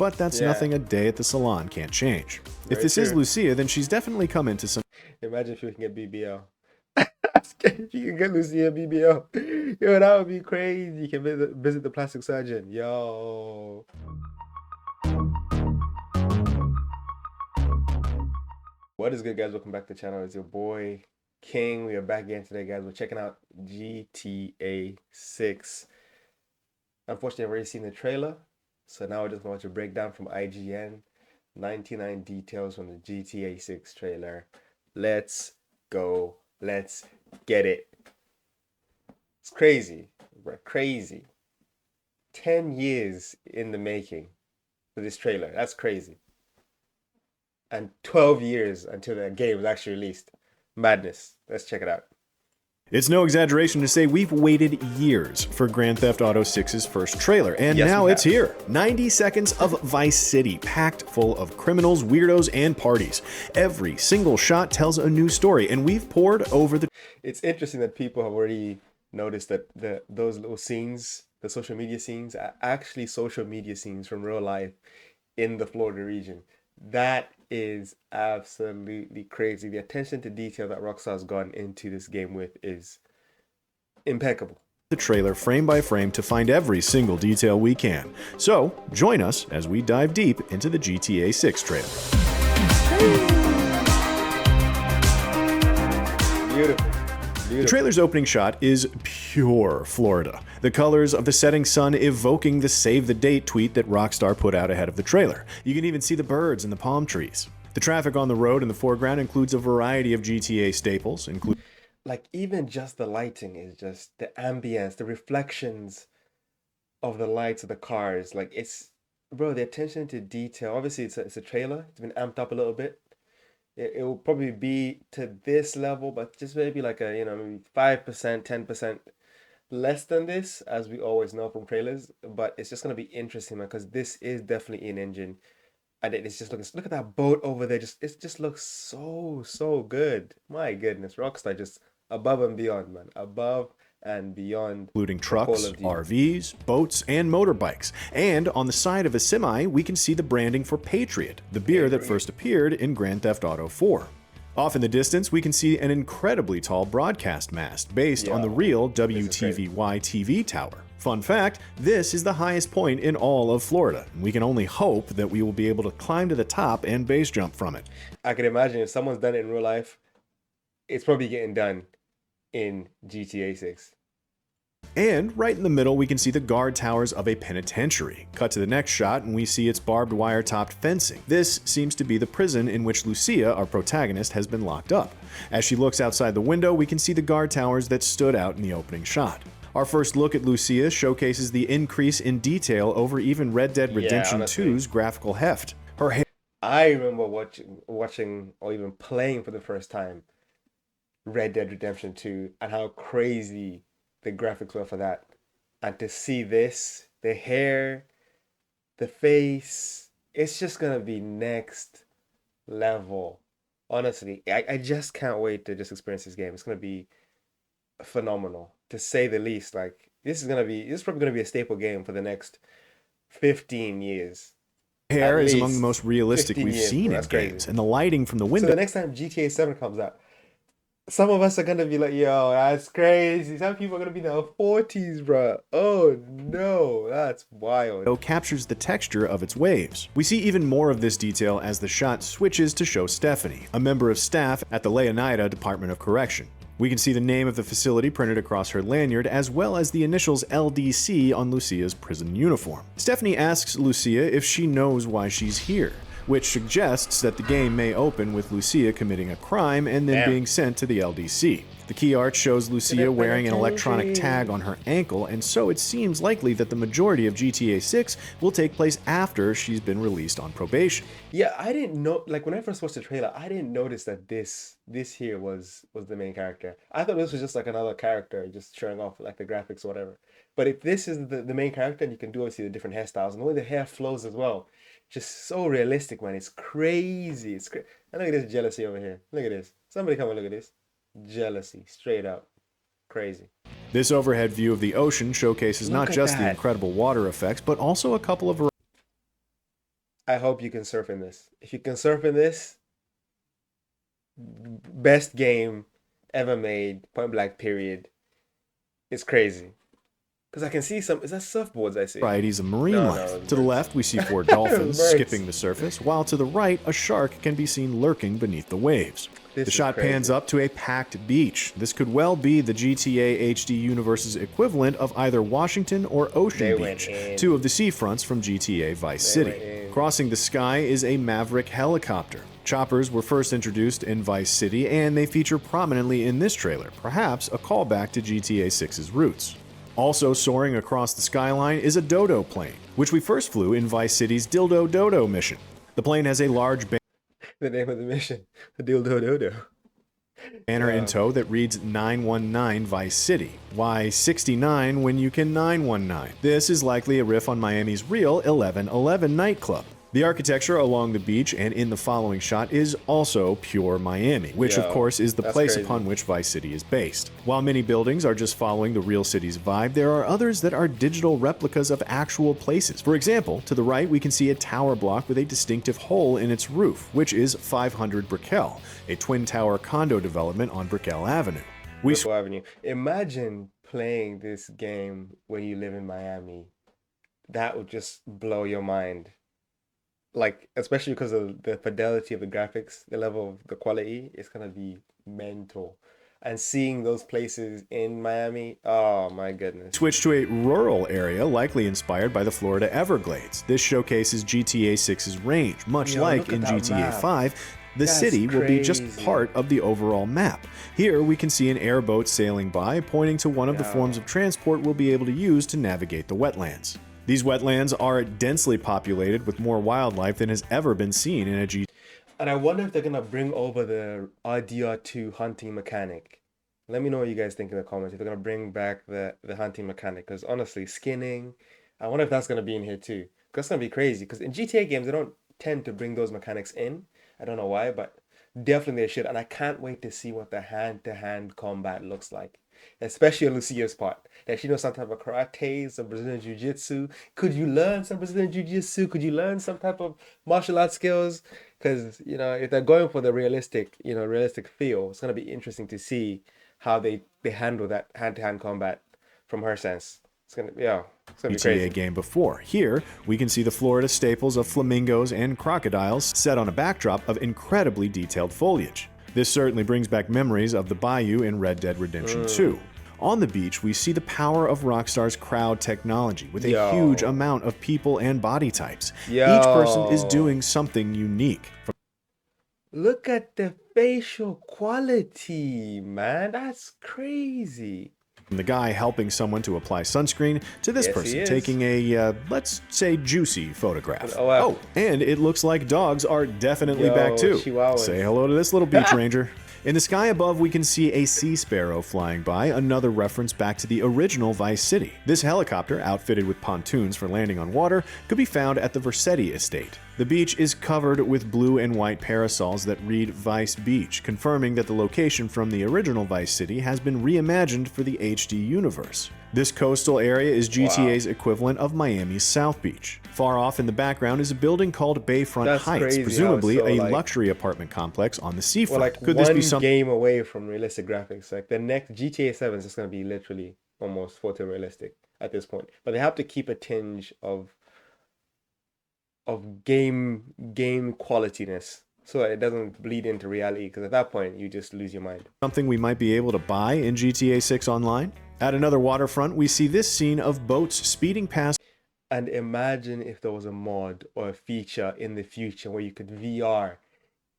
but that's nothing a day at the salon can't change. If this is Lucia, then she's definitely come into some... Imagine if you can get BBL. If you can get Lucia BBL. Yo, that would be crazy. You can visit the plastic surgeon. Yo. What is good, guys? Welcome back to the channel. It's your boy King. We are back again today, guys. We're checking out GTA 6. Unfortunately, I've already seen the trailer, so now we're just going to watch a breakdown from IGN. 99 details from the GTA 6 trailer. Let's go. Let's get it. It's crazy. We're crazy. 10 years in the making for this trailer. That's crazy. And 12 years until the game was actually released. Madness. Let's check it out. It's no exaggeration to say we've waited years for Grand Theft Auto 6's first trailer, and now it's here. 90 seconds of Vice City, packed full of criminals, weirdos, and parties. Every single shot tells a new story, and we've poured over the... It's interesting that people have already noticed that those little scenes, the social media scenes, are actually social media scenes from real life in the Florida region. That is absolutely crazy. The attention to detail that Rockstar's gone into this game with is impeccable. The trailer frame by frame to find every single detail we can. So, join us as we dive deep into the GTA 6 trailer. Beautiful. The trailer's opening shot is pure Florida. The colors of the setting sun evoking the save the date tweet that Rockstar put out ahead of the trailer. You can even see the birds and the palm trees. The traffic on the road in the foreground includes a variety of GTA staples, including... Like, even just the lighting is just the ambience, the reflections of the lights of the cars. Like, it's... Bro, the attention to detail. Obviously, it's a trailer. It's been amped up a little bit. It will probably be to this level, but just maybe like a, maybe 5%, 10% less than this, as we always know from trailers. But it's just going to be interesting, man, because this is definitely in engine. And it's just look at that boat over there. It just looks so good. My goodness, Rockstar just above and beyond, man. Above and beyond. Including trucks, RVs, boats, and motorbikes. And on the side of a semi, we can see the branding for Patriot, the beer that first appeared in Grand Theft Auto 4. Off in the distance, we can see an incredibly tall broadcast mast based on the real WTVY TV tower. Fun fact, this is the highest point in all of Florida. We can only hope that we will be able to climb to the top and base jump from it. I can imagine if someone's done it in real life, it's probably getting done in GTA 6. And right in the middle, we can see the guard towers of a penitentiary. Cut to the next shot, and we see its barbed wire topped fencing. This seems to be the prison in which Lucia, our protagonist, has been locked up. As she looks outside the window, we can see the guard towers that stood out in the opening shot. Our first look at Lucia showcases the increase in detail over even Red Dead Redemption 2's graphical heft. Her hair... I remember watching or even playing for the first time Red Dead Redemption 2 and how crazy the graphics were for that. And to see this, the hair, the face, it's just gonna be next level. Honestly, I just can't wait to just experience this game. It's gonna be phenomenal, to say the least. Like, this is probably gonna be a staple game for the next 15 years. Hair is among the most realistic we've seen in games, and the lighting from the window. So the next time GTA 7 comes out, some of us are gonna be like, yo, that's crazy. Some people are gonna be in their 40s, bro. Oh no, that's wild. It captures the texture of its waves. We see even more of this detail as the shot switches to show Stephanie, a member of staff at the Leonida Department of Correction. We can see the name of the facility printed across her lanyard, as well as the initials LDC on Lucia's prison uniform. Stephanie asks Lucia if she knows why she's here, which suggests that the game may open with Lucia committing a crime and then being sent to the LDC. The key art shows Lucia wearing an electronic tag on her ankle, and so it seems likely that the majority of GTA 6 will take place after she's been released on probation. Yeah, I didn't know, like, when I first watched the trailer, I didn't notice that this here was the main character. I thought this was just like another character just showing off like the graphics or whatever. But if this is the main character, and you can do obviously the different hairstyles and the way the hair flows as well, just so realistic, man. It's crazy. And look at this jealousy over here. Look at this. Somebody come and look at this. Jealousy, straight up. Crazy. This overhead view of the ocean showcases not just the incredible water effects, but also a couple of I hope you can surf in this. If you can surf in this, best game ever made, point blank, period. It's crazy. Because I can see some, is that surfboards I see? Varieties of marine No, life. it's To the birds. left, we see 4 dolphins Birds. skipping the surface, while to the right, a shark can be seen lurking beneath the waves. This The is shot pans crazy. up to a packed beach. This could well be the GTA HD universe's equivalent of either Washington or Ocean They went Beach, in. 2 of the seafronts from GTA Vice They went City. in. Crossing the sky is a Maverick helicopter. Choppers were first introduced in Vice City, and they feature prominently in this trailer, perhaps a callback to GTA 6's roots. Also soaring across the skyline is a Dodo plane, which we first flew in Vice City's Dildo Dodo mission. The plane has a large The name of the mission. Dildo dodo. banner in tow that reads 919 Vice City. Why 69 when you can 919? This is likely a riff on Miami's real 1111 nightclub. The architecture along the beach and in the following shot is also pure Miami, which of Yo, course is the that's place crazy. upon which Vice City is based. While many buildings are just following the real city's vibe, there are others that are digital replicas of actual places. For example, to the right we can see a tower block with a distinctive hole in its roof, which is 500 Brickell, a twin-tower condo development on Brickell Avenue. We Brickell Avenue. Imagine playing this game when you live in Miami. That would just blow your mind. Like, especially because of the fidelity of the graphics, the level of the quality, it's gonna be mental. And seeing those places in Miami, oh my goodness. switch to a rural area likely inspired by the Florida Everglades. This showcases GTA 6's range. Much Yo, like look in at that GTA map. 5, the That's city will be just crazy. part of the overall map. Here we can see an airboat sailing by, pointing to one of the Yo. forms of transport we'll be able to use to navigate the wetlands. These wetlands are densely populated with more wildlife than has ever been seen in a GTA. And I wonder if they're gonna bring over the RDR2 hunting mechanic. Let me know what you guys think in the comments. If they're gonna bring back the hunting mechanic, because honestly, skinning, I wonder if that's gonna be in here too. 'Cause that's gonna be crazy. Because in GTA games, they don't tend to bring those mechanics in. I don't know why, but definitely they should. And I can't wait to see what the hand-to-hand combat looks like, especially on Lucia's part. That she knows some type of karate, some Brazilian jiu-jitsu. Could you learn some Brazilian jiu-jitsu? Could you learn some type of martial arts skills? Because, you know, if they're going for the realistic feel, it's going to be interesting to see how they handle that hand-to-hand combat from her sense. It's going to be GTA crazy. game before. Here, we can see the Florida staples of flamingos and crocodiles set on a backdrop of incredibly detailed foliage. This certainly brings back memories of the bayou in Red Dead Redemption 2. On the beach, we see the power of Rockstar's crowd technology with a Yo. huge amount of people and body types. Yo. Each person is doing something unique. Look at the facial quality, man. That's crazy. From the guy helping someone to apply sunscreen to this Yes, he person is. taking a, let's say, juicy photograph. Oh, wow. Oh, and it looks like dogs are definitely Yo, back too. chihuahuas. Say hello to this little beach ranger. In the sky above, we can see a sea sparrow flying by, another reference back to the original Vice City. This helicopter, outfitted with pontoons for landing on water, could be found at the Vercetti estate. The beach is covered with blue and white parasols that read Vice Beach, confirming that the location from the original Vice City has been reimagined for the HD universe. This coastal area is GTA's equivalent of Miami's South Beach. Far off in the background is a building called Bayfront That's Heights, crazy how presumably it's so, a like- luxury apartment complex on the We're seafront. like Could this be one something game away from realistic graphics. Like the next GTA 7 is just going to be literally almost photorealistic at this point. But they have to keep a tinge of game qualityness so that it doesn't bleed into reality, because at that point you just lose your mind. we might be able to buy in GTA 6 Online? At another waterfront, we see this scene of boats speeding past And imagine if there was a mod or a feature in the future where you could VR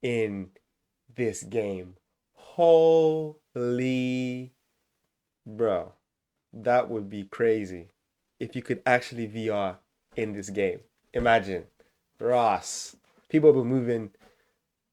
in this game. Holy bro, that would be crazy if you could actually VR in this game. Imagine, Ross, people will be moving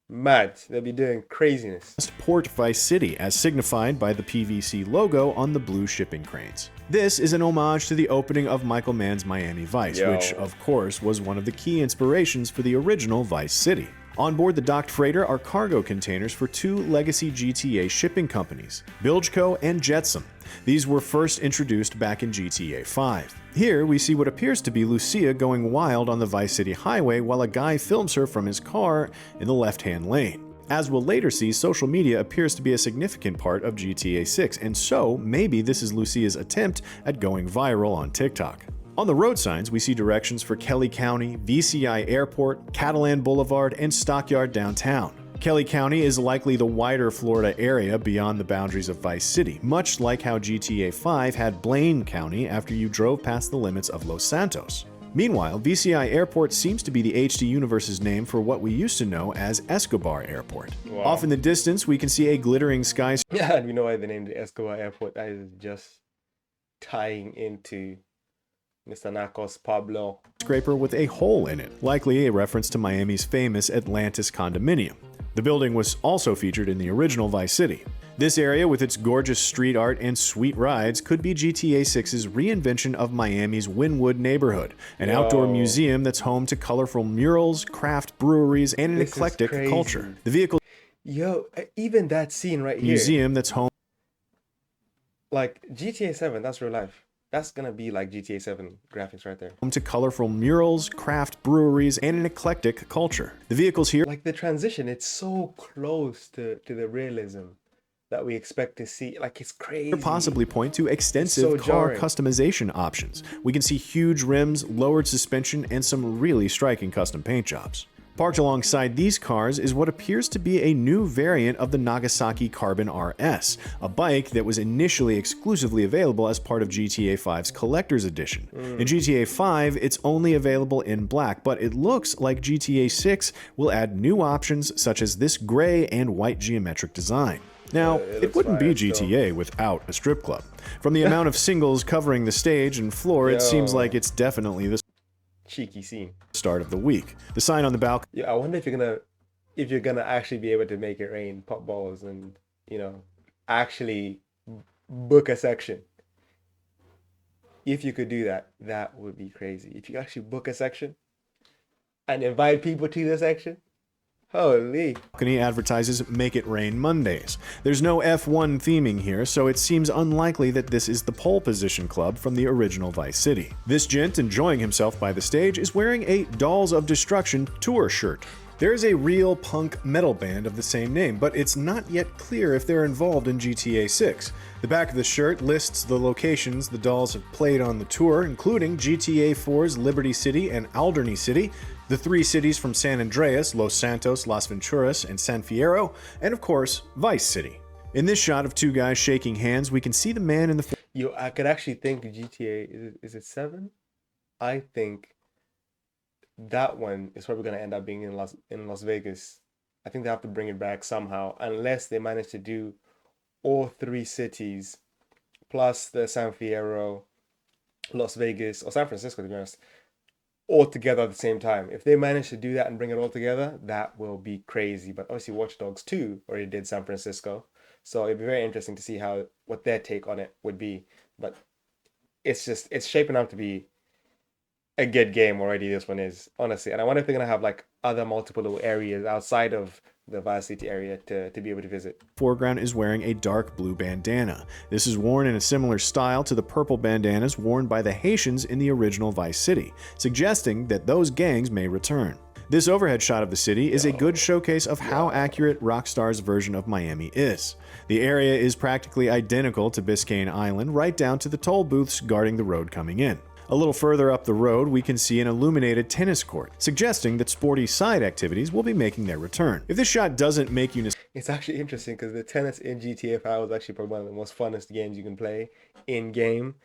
mad. They'll be doing craziness. Port Vice City, as signified by the PVC logo on the blue shipping cranes. This is an homage to the opening of Michael Mann's Miami Vice, Yo. which, of course, was one of the key inspirations for the original Vice City. On board the docked freighter are cargo containers for two legacy GTA shipping companies, Bilgeco and Jetsam. These were first introduced back in GTA 5. Here, we see what appears to be Lucia going wild on the Vice City highway while a guy films her from his car in the left-hand lane. As we'll later see, social media appears to be a significant part of GTA 6, and so maybe this is Lucia's attempt at going viral on TikTok. On the road signs, we see directions for Kelly County, VCI Airport, Catalan Boulevard, and Stockyard downtown. Kelly County is likely the wider Florida area beyond the boundaries of Vice City, much like how GTA 5 had Blaine County after you drove past the limits of Los Santos. Meanwhile, VCI Airport seems to be the HD Universe's name for what we used to know as Escobar Airport. Wow. Off in the distance, we can see a glittering Yeah, we know why they named it Escobar Airport. That is just tying into Mr. Narcos Pablo skyscraper with a hole in it, likely a reference to Miami's famous Atlantis condominium. The building was also featured in the original Vice City. This area, with its gorgeous street art and sweet rides, could be GTA 6's reinvention of Miami's Wynwood neighborhood, an outdoor museum that's home to colorful murals, craft breweries, and an eclectic culture. The vehicle even that scene right here. Museum that's home Like GTA 7, that's real life. That's gonna be like GTA 7 graphics right there. to colorful murals, craft breweries, and an eclectic culture. The vehicles here, Like the transition, it's so close to the realism that we expect to see. Like, it's crazy. possibly point to extensive so car jarring. customization options. We can see huge rims, lowered suspension, and some really striking custom paint jobs. Parked alongside these cars is what appears to be a new variant of the Nagasaki Carbon RS, a bike that was initially exclusively available as part of GTA 5's Collector's Edition. In GTA 5, it's only available in black, but it looks like GTA 6 will add new options such as this gray and white geometric design. Now, it wouldn't be GTA without a strip club. From the amount of singles covering the stage and floor, it seems like it's definitely the Cheeky scene. start of the week. The sign on the balcony Yeah, I wonder if you're gonna actually be able to make it rain, pop balls, and actually book a section. If you could do that, that would be crazy. If you actually book a section and invite people to the section, holy. advertises Make It Rain Mondays. There's no F1 theming here, so it seems unlikely that this is the pole position club from the original Vice City. This gent enjoying himself by the stage is wearing a Dolls of Destruction tour shirt. There is a real punk metal band of the same name, but it's not yet clear if they're involved in GTA 6. The back of the shirt lists the locations the Dolls have played on the tour, including GTA 4's Liberty City and Alderney City, the three cities from San Andreas, Los Santos, Las Venturas, and San Fierro, and of course, Vice City. In this shot of two guys shaking hands, we can see the man in the I could actually think GTA, is it 7? I think that one is probably going to end up being in Las Vegas. I think they have to bring it back somehow, unless they manage to do all three cities, plus the San Fierro, Las Vegas, or San Francisco, to be honest, all together at the same time. If they manage to do that and bring it all together, that will be crazy. But obviously Watch Dogs 2 already did San Francisco, so it'd be very interesting to see what their take on it would be. But it's shaping up to be a good game already. This one is, honestly, and I wonder if they're gonna have like other multiple little areas outside of the Vice City area to be able to visit. foreground is wearing a dark blue bandana. This is worn in a similar style to the purple bandanas worn by the Haitians in the original Vice City, suggesting that those gangs may return. This overhead shot of the city is a good showcase of how accurate Rockstar's version of Miami is. The area is practically identical to Biscayne Island, right down to the toll booths guarding the road coming in. A little further up the road, we can see an illuminated tennis court, suggesting that sporty side activities will be making their return. If this shot doesn't make you It's actually interesting because the tennis in GTA 5 was actually probably one of the most funnest games you can play in game.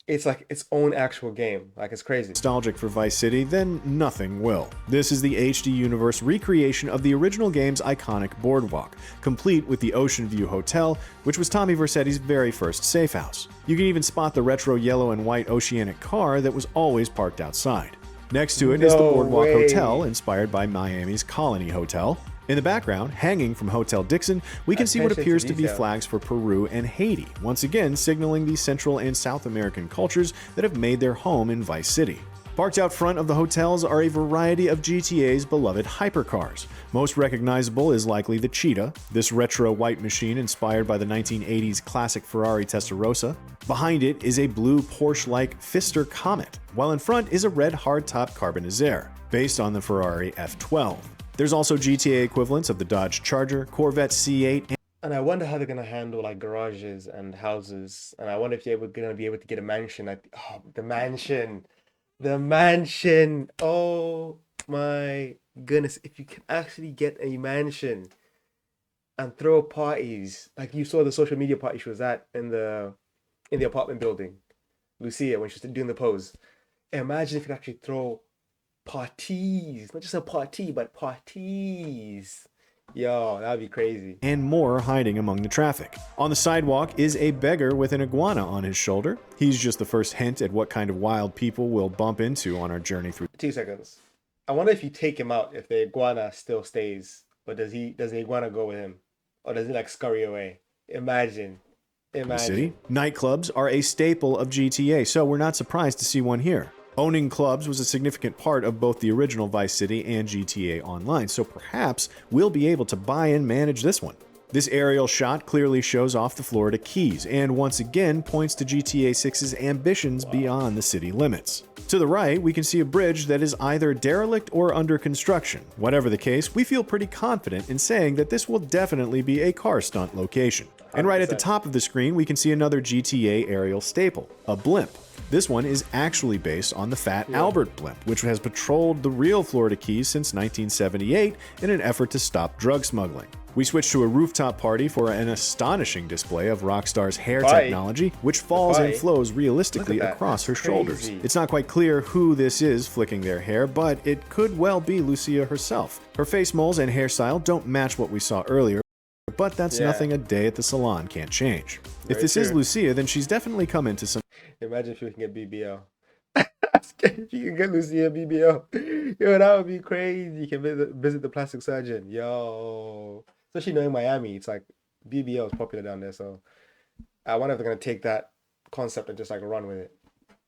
It's like its own actual game. Like, it's crazy. nostalgic for Vice City, then nothing will. This is the HD Universe recreation of the original game's iconic boardwalk, complete with the Ocean View Hotel, which was Tommy Vercetti's very first safe house. You can even spot the retro yellow and white Oceanic car that was always parked outside. Next to it is the Boardwalk Hotel, inspired by Miami's Colony Hotel. In the background, hanging from Hotel Dixon, we can see what appears to be flags for Peru and Haiti, once again signaling the Central and South American cultures that have made their home in Vice City. Parked out front of the hotels are a variety of GTA's beloved hypercars. Most recognizable is likely the Cheetah, this retro white machine inspired by the 1980s classic Ferrari Testarossa. Behind it is a blue Porsche-like Pfister Comet, while in front is a red hardtop Carbonizere, based on the Ferrari F12. There's also GTA equivalents of the Dodge Charger, Corvette C8, And I wonder how they're gonna handle like garages and houses. And I wonder if you're gonna be able to get a mansion. The mansion, the mansion. Oh my goodness! If you can actually get a mansion and throw parties, like you saw the social media party she was at in the apartment building, Lucia, when she was doing the pose. Imagine if you could actually throw parties, not just a party, but parties. Yo, that'd be crazy. and more hiding among the traffic. On the sidewalk is a beggar with an iguana on his shoulder. He's just the first hint at what kind of wild people we'll bump into on our journey through 2 seconds. I wonder if you take him out, if the iguana still stays, or does the iguana go with him, or does he like scurry away? Imagine. the city. Nightclubs are a staple of GTA, so we're not surprised to see one here. Owning clubs was a significant part of both the original Vice City and GTA Online, so perhaps we'll be able to buy and manage this one. This aerial shot clearly shows off the Florida Keys, and once again points to GTA 6's ambitions beyond the city limits. To the right, we can see a bridge that is either derelict or under construction. Whatever the case, we feel pretty confident in saying that this will definitely be a car stunt location. And right at the top of the screen, we can see another GTA aerial staple, a blimp. This one is actually based on the Fat Albert blimp, which has patrolled the real Florida Keys since 1978 in an effort to stop drug smuggling. We switch to a rooftop party for an astonishing display of Rockstar's hair technology, which falls and flows realistically across her shoulders. It's not quite clear who this is flicking their hair, but it could well be Lucia herself. Her face moles and hairstyle don't match what we saw earlier, but that's nothing a day at the salon can't change. If this is Lucia, then she's definitely come into some... Imagine if you can get BBL. If you can get Lucia BBL. Yo, that would be crazy. You can visit the plastic surgeon. Yo. Especially knowing Miami, it's like BBL is popular down there. So I wonder if they're going to take that concept and just like run with it.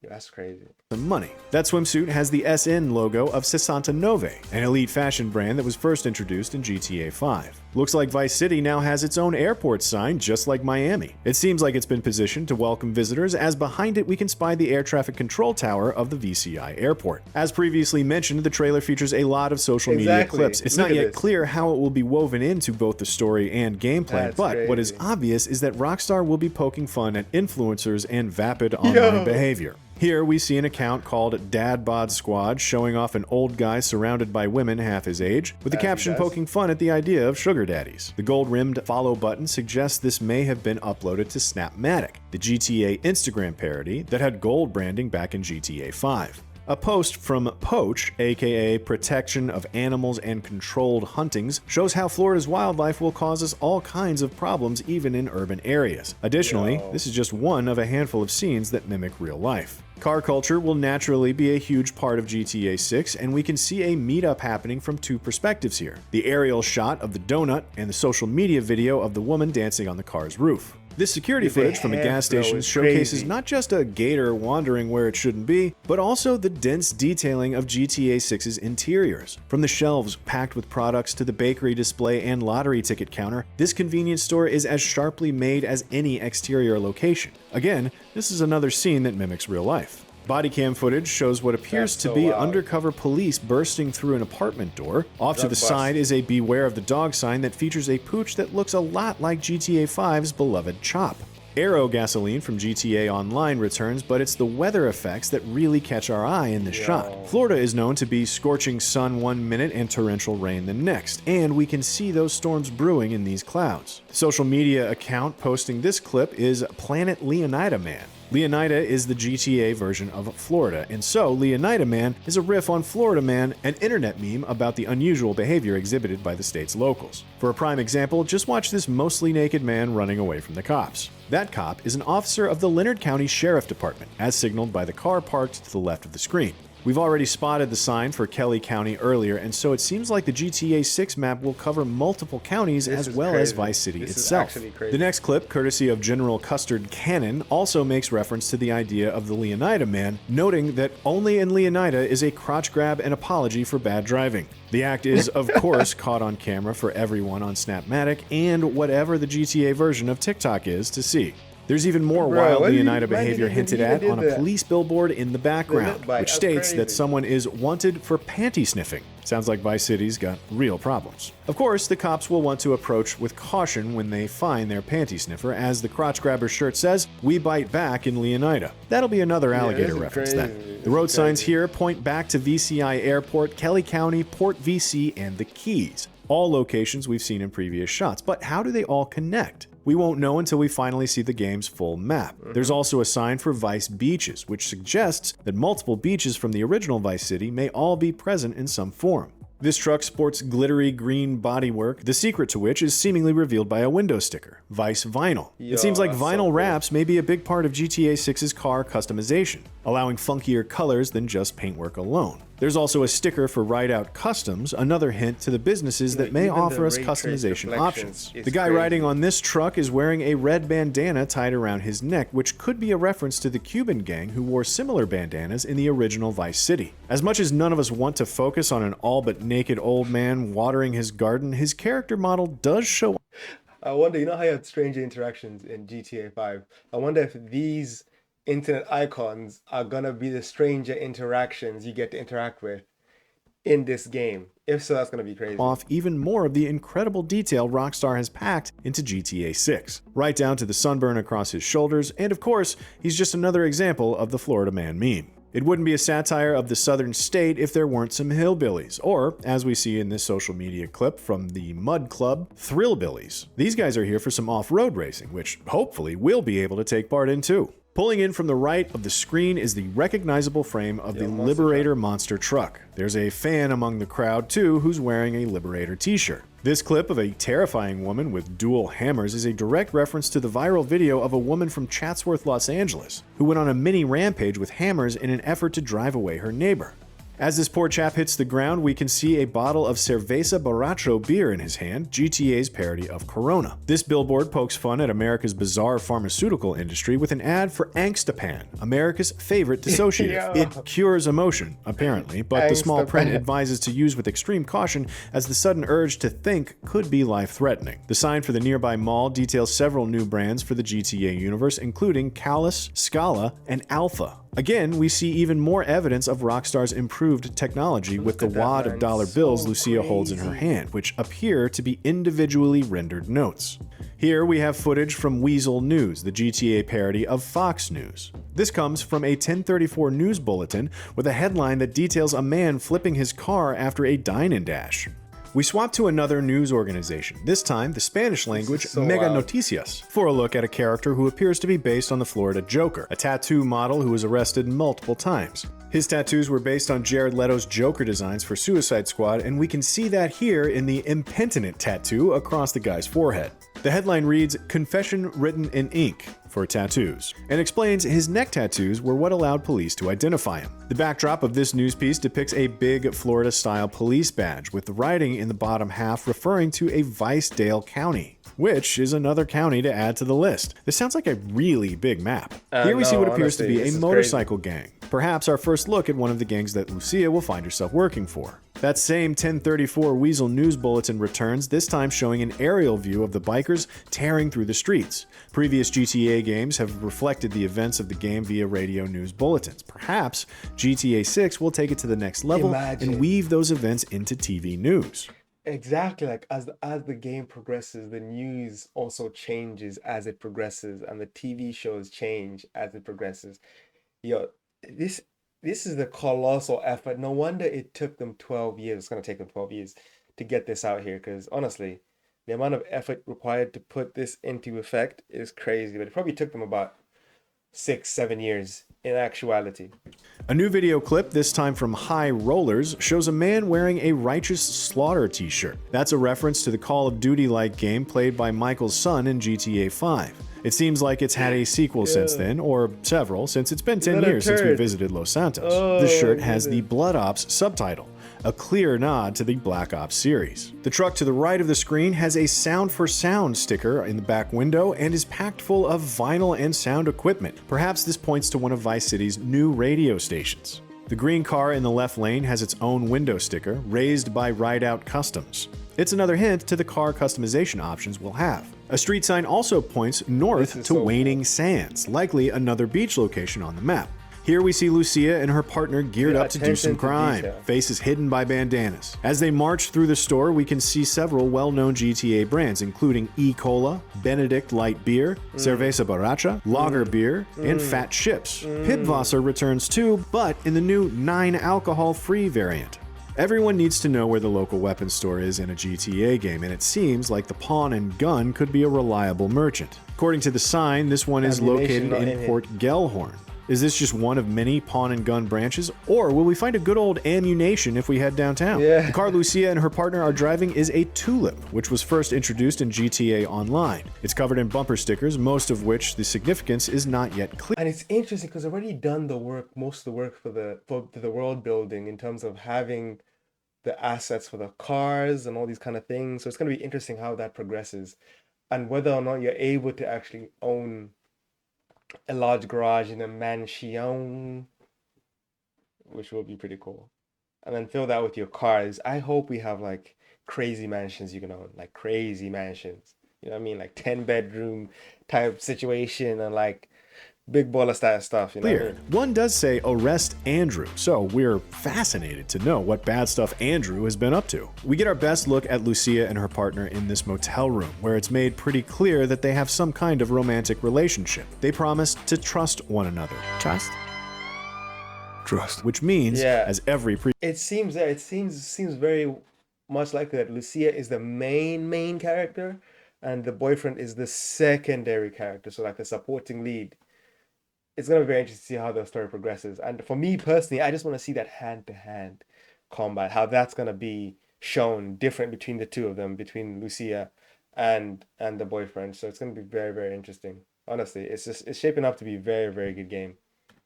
Yeah, that's crazy. Money. That swimsuit has the SN logo of Sessanta Nove, an elite fashion brand that was first introduced in GTA 5. Looks like Vice City now has its own airport sign, just like Miami. It seems like it's been positioned to welcome visitors, as behind it we can spy the air traffic control tower of the VCI airport. As previously mentioned, the trailer features a lot of social media clips. It's not yet clear how it will be woven into both the story and gameplay, but what is obvious is that Rockstar will be poking fun at influencers and vapid online behavior. Here we see an account called Dad Bod Squad showing off an old guy surrounded by women half his age, with the caption poking fun at the idea of sugar daddies. The gold-rimmed follow button suggests this may have been uploaded to Snapmatic, the GTA Instagram parody that had gold branding back in GTA 5. A post from Poach, aka Protection of Animals and Controlled Huntings, shows how Florida's wildlife will cause us all kinds of problems even in urban areas. Additionally, this is just one of a handful of scenes that mimic real life. Car culture will naturally be a huge part of GTA 6, and we can see a meetup happening from two perspectives here. The aerial shot of the donut and the social media video of the woman dancing on the car's roof. This security footage from a gas station showcases not just a gator wandering where it shouldn't be, but also the dense detailing of GTA 6's interiors. From the shelves packed with products to the bakery display and lottery ticket counter, this convenience store is as sharply made as any exterior location. Again, this is another scene that mimics real life. Body cam footage shows what appears to be undercover police bursting through an apartment door. Off to the side is a Beware of the Dog sign that features a pooch that looks a lot like GTA 5's beloved Chop. Aero gasoline from GTA Online returns, but it's the weather effects that really catch our eye in this shot. Florida is known to be scorching sun one minute and torrential rain the next, and we can see those storms brewing in these clouds. The social media account posting this clip is Planet Leonida Man. Leonida is the GTA version of Florida, and so Leonida Man is a riff on Florida Man, an internet meme about the unusual behavior exhibited by the state's locals. For a prime example, just watch this mostly naked man running away from the cops. That cop is an officer of the Leonard County Sheriff Department, as signaled by the car parked to the left of the screen. We've already spotted the sign for Kelly County earlier, and so it seems like the GTA 6 map will cover multiple counties as well as Vice City itself. The next clip, courtesy of General Custard Cannon, also makes reference to the idea of the Leonida Man, noting that only in Leonida is a crotch grab and apology for bad driving. The act is, of course, caught on camera for everyone on Snapmatic and whatever the GTA version of TikTok is to see. There's even more wild Leonida behavior hinted at on a police billboard in the background, which states that someone is wanted for panty sniffing. Sounds like Vice City's got real problems. Of course, the cops will want to approach with caution when they find their panty sniffer. As the crotch grabber shirt says, we bite back in Leonida. That'll be another alligator reference then. The road signs here point back to VCI Airport, Kelly County, Port VC, and the Keys. All locations we've seen in previous shots, but how do they all connect? We won't know until we finally see the game's full map. There's also a sign for Vice Beaches, which suggests that multiple beaches from the original Vice City may all be present in some form. This truck sports glittery green bodywork, the secret to which is seemingly revealed by a window sticker, Vice Vinyl. It seems like vinyl wraps may be a big part of GTA 6's car customization, allowing funkier colors than just paintwork alone. There's also a sticker for Rideout Customs, another hint to the businesses that may offer us customization options. The guy riding on this truck is wearing a red bandana tied around his neck, which could be a reference to the Cuban gang who wore similar bandanas in the original Vice City. As much as none of us want to focus on an all but naked old man watering his garden, his character model does show. I wonder, you know how you have stranger interactions in GTA 5? I wonder if these internet icons are gonna be the stranger interactions you get to interact with in this game. If so, that's gonna be crazy. Off even more of the incredible detail Rockstar has packed into GTA 6, right down to the sunburn across his shoulders, and of course, he's just another example of the Florida Man meme. It wouldn't be a satire of the southern state if there weren't some hillbillies, or, as we see in this social media clip from the Mud Club, Thrillbillies. These guys are here for some off-road racing, which hopefully we'll be able to take part in too. Pulling in from the right of the screen is the recognizable frame of the Liberator monster truck. There's a fan among the crowd too who's wearing a Liberator t-shirt. This clip of a terrifying woman with dual hammers is a direct reference to the viral video of a woman from Chatsworth, Los Angeles, who went on a mini rampage with hammers in an effort to drive away her neighbor. As this poor chap hits the ground, we can see a bottle of Cerveza Borracho beer in his hand, GTA's parody of Corona. This billboard pokes fun at America's bizarre pharmaceutical industry with an ad for Angstapan, America's favorite dissociative. It cures emotion, apparently, but the small print advises to use with extreme caution as the sudden urge to think could be life-threatening. The sign for the nearby mall details several new brands for the GTA universe, including Callus, Scala, and Alpha. Again, we see even more evidence of Rockstar's improved technology with the wad of dollar bills Lucia holds in her hand, which appear to be individually rendered notes. Here we have footage from Weasel News, the GTA parody of Fox News. This comes from a 1034 news bulletin with a headline that details a man flipping his car after a dine-and-dash. We swap to another news organization, this time the Spanish language Mega Noticias, for a look at a character who appears to be based on the Florida Joker, a tattoo model who was arrested multiple times. His tattoos were based on Jared Leto's Joker designs for Suicide Squad, and we can see that here in the impenitent tattoo across the guy's forehead. The headline reads, "Confession written in ink" for tattoos, and explains his neck tattoos were what allowed police to identify him. The backdrop of this news piece depicts a big Florida-style police badge with the writing in the bottom half referring to a Vicedale County, which is another county to add to the list. This sounds like a really big map. Here we see what appears to be a motorcycle gang. Perhaps our first look at one of the gangs that Lucia will find herself working for. That same 1034 Weasel News Bulletin returns, this time showing an aerial view of the bikers tearing through the streets. Previous GTA games have reflected the events of the game via radio news bulletins. Perhaps GTA 6 will take it to the next level and weave those events into TV news. Exactly, like as the game progresses, the news also changes as it progresses, and the TV shows change as it progresses. Yo, this is the colossal effort. No wonder it took them 12 years. It's going to take them 12 years to get this out here, because honestly, the amount of effort required to put this into effect is crazy. But it probably took them about 6-7 years in actuality. A new video clip, this time from High Rollers, shows a man wearing a Righteous Slaughter t-shirt. That's a reference to the Call of Duty-like game played by Michael's son in GTA 5. It seems like it's had a sequel since then, or several, since it's been 10 years since we visited Los Santos. The shirt has the Blood Ops subtitle, a clear nod to the Black Ops series. The truck to the right of the screen has a Sound for Sound sticker in the back window and is packed full of vinyl and sound equipment. Perhaps this points to one of Vice City's new radio stations. The green car in the left lane has its own window sticker, raised by Rideout Customs. It's another hint to the car customization options we'll have. A street sign also points north to Waning Sands, likely another beach location on the map. Here we see Lucia and her partner geared up to do some crime, faces hidden by bandanas. As they march through the store, we can see several well-known GTA brands, including E-Cola, Benedict Light Beer, Cerveza Borracha, Lager Beer, and Fat Chips. Pibwasser returns too, but in the new 9 alcohol-free variant. Everyone needs to know where the local weapons store is in a GTA game, and it seems like the Pawn and Gun could be a reliable merchant. According to the sign, this one is located in Port Gellhorn. Is this just one of many pawn and gun branches, or will we find a good old ammunition if we head downtown? Yeah. The car Lucia and her partner are driving is a Tulip, which was first introduced in GTA Online. It's covered in bumper stickers, most of which the significance is not yet clear. And it's interesting because I've already done the work, most of the work for the world building in terms of having the assets for the cars and all these kind of things. So it's going to be interesting how that progresses and whether or not you're able to actually own a large garage in a mansion, which will be pretty cool, and then fill that with your cars. I hope we have like crazy mansions you can own, like crazy mansions, you know what I mean, like 10-bedroom type situation and like big baller style stuff, you know what I mean? One does say arrest Andrew, so we're fascinated to know what bad stuff Andrew has been up to. We get our best look at Lucia and her partner in this motel room, where it's made pretty clear that they have some kind of romantic relationship. They promise to trust one another. Trust? Which means, as every it seems very much likely that Lucia is the main character, and the boyfriend is the secondary character, so like the supporting lead. It's going to be very interesting to see how the story progresses. And for me personally, I just want to see that hand-to-hand combat, how that's going to be shown different between the two of them, between Lucia and the boyfriend. So it's going to be very, very interesting. Honestly, it's shaping up to be a very, very good game.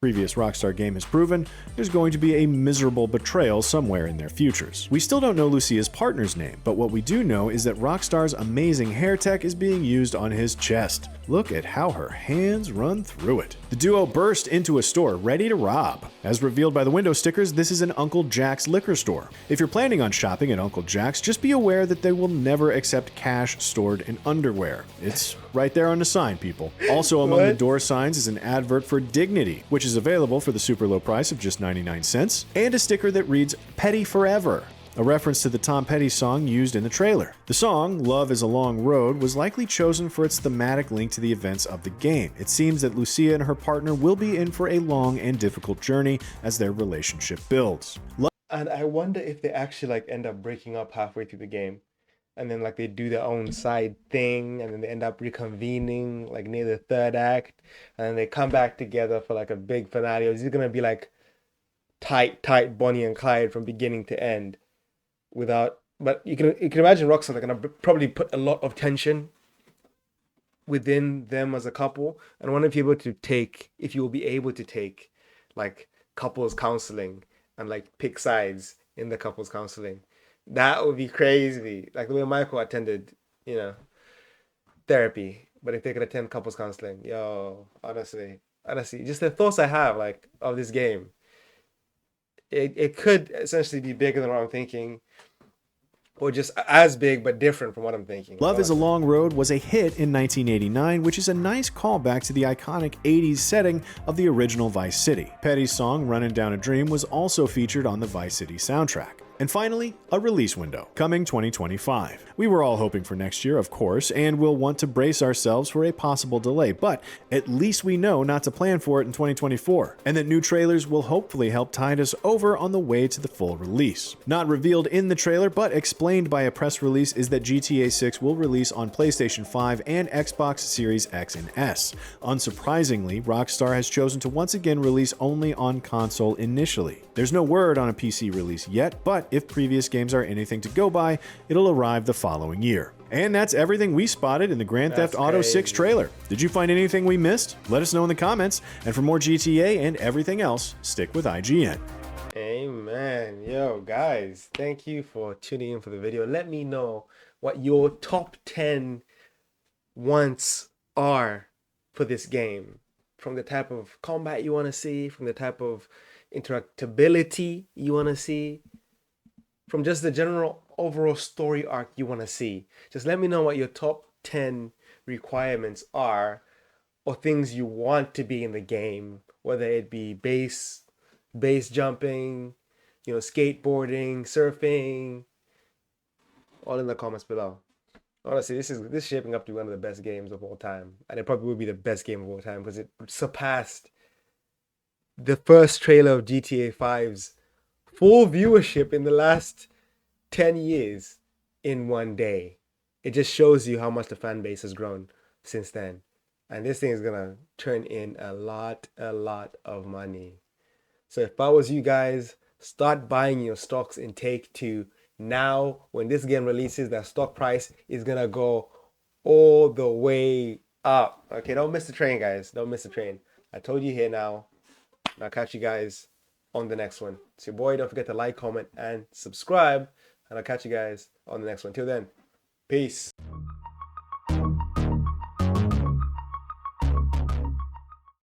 Previous Rockstar game has proven, there's going to be a miserable betrayal somewhere in their futures. We still don't know Lucia's partner's name, but what we do know is that Rockstar's amazing hair tech is being used on his chest. Look at how her hands run through it. The duo burst into a store ready to rob. As revealed by the window stickers, this is an Uncle Jack's liquor store. If you're planning on shopping at Uncle Jack's, just be aware that they will never accept cash stored in underwear. It's right there on the sign, people. Also among the door signs is an advert for Dignity, which is available for the super low price of just 99 cents, and a sticker that reads Petty Forever, a reference to the Tom Petty song used in the trailer. The song, Love is a Long Road, was likely chosen for its thematic link to the events of the game. It seems that Lucia and her partner will be in for a long and difficult journey as their relationship builds. And I wonder if they actually like end up breaking up halfway through the game, and then like they do their own side thing, and then they end up reconvening like near the third act, and then they come back together for like a big finale. Or is it gonna be like tight Bonnie and Clyde from beginning to end? But you can imagine Rockstar are gonna probably put a lot of tension within them as a couple, and I wonder if you will be able to take like couples counseling and like pick sides in the couples counseling. That would be crazy. Like the way Michael attended, therapy. But if they could attend couples counseling, honestly, just the thoughts I have like of this game, it could essentially be bigger than what I'm thinking, or just as big but different from what I'm thinking. Love is a Long Road was a hit in 1989, which is a nice callback to the iconic 80s setting of the original Vice City. Petty's song Runnin' Down a Dream was also featured on the Vice City soundtrack. And finally, a release window, coming 2025. We were all hoping for next year, of course, and we'll want to brace ourselves for a possible delay, but at least we know not to plan for it in 2024, and that new trailers will hopefully help tide us over on the way to the full release. Not revealed in the trailer, but explained by a press release, is that GTA 6 will release on PlayStation 5 and Xbox Series X and S. Unsurprisingly, Rockstar has chosen to once again release only on console initially. There's no word on a PC release yet, but if previous games are anything to go by, it'll arrive the following year. And that's everything we spotted in the Grand Theft That's Auto 6 crazy. trailer. Did you find anything we missed? Let us know in the comments. And for more GTA and everything else, stick with IGN. Amen. Yo, guys, thank you for tuning in for the video. Let me know what your top 10 wants are for this game. From the type of combat you want to see, from the type of interactability you want to see, from just the general overall story arc you want to see. Just let me know what your top 10 requirements are, or things you want to be in the game, whether it be base jumping, skateboarding, surfing, all in the comments below. Honestly, this is shaping up to be one of the best games of all time, and it probably will be the best game of all time because it surpassed the first trailer of GTA 5's full viewership in the last 10 years in one day. It just shows you how much the fan base has grown since then. And this thing is gonna turn in a lot of money. So if I was you guys, start buying your stocks in Take-Two now. When this game releases, that stock price is gonna go all the way up. Okay, don't miss the train, guys. Don't miss the train. I told you here now. I'll catch you guys on the next one. It's your boy. Don't forget to like, comment, and subscribe. And I'll catch you guys on the next one. Till then, peace.